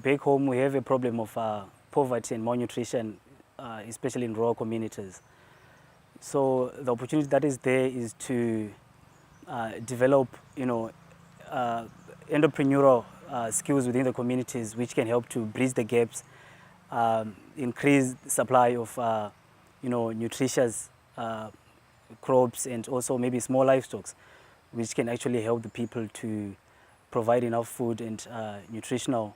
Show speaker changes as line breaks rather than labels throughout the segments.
back home we have a problem of poverty and malnutrition, especially in rural communities. So the opportunity that is there is to develop, entrepreneurial skills within the communities, which can help to bridge the gaps, increase the supply of, nutritious crops, and also maybe small livestock, which can actually help the people to provide enough food and nutritional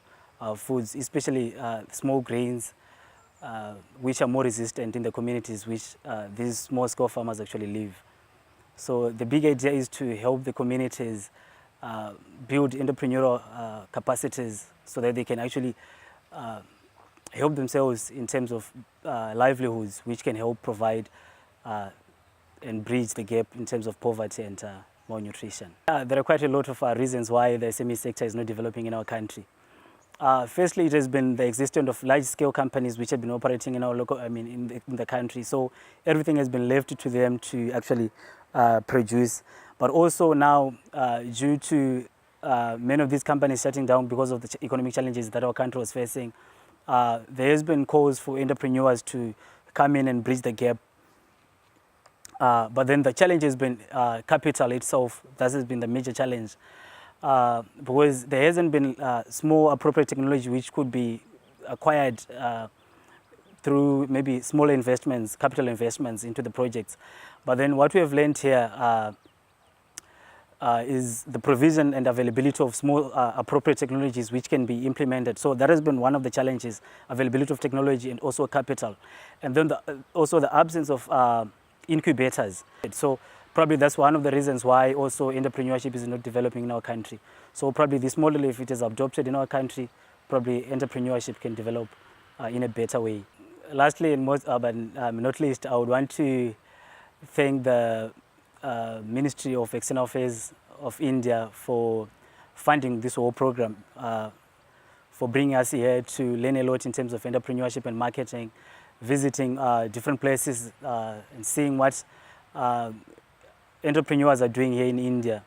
foods, especially small grains, which are more resistant in the communities which these small-scale farmers actually live. So the big idea is to help the communities build entrepreneurial capacities so that they can actually help themselves in terms of livelihoods, which can help provide and bridge the gap in terms of poverty and malnutrition. There are quite a lot of reasons why the SME sector is not developing in our country. Firstly, it has been the existence of large-scale companies which have been operating in our local, in the country. So everything has been left to them to actually produce. But also now, due to many of these companies shutting down because of the economic challenges that our country was facing, there has been calls for entrepreneurs to come in and bridge the gap. But then the challenge has been capital itself. That has been the major challenge. Because there hasn't been small appropriate technology which could be acquired through maybe smaller investments, capital investments into the projects. But then what we have learned here is the provision and availability of small appropriate technologies which can be implemented. So that has been one of the challenges, availability of technology and also capital. And then also the absence of incubators. So probably that's one of the reasons why also entrepreneurship is not developing in our country. So probably this model, if it is adopted in our country, probably entrepreneurship can develop in a better way. Lastly, and but not least, I would want to thank the Ministry of External Affairs of India for funding this whole program, for bringing us here to learn a lot in terms of entrepreneurship and marketing, visiting different places and seeing what entrepreneurs are doing here in India.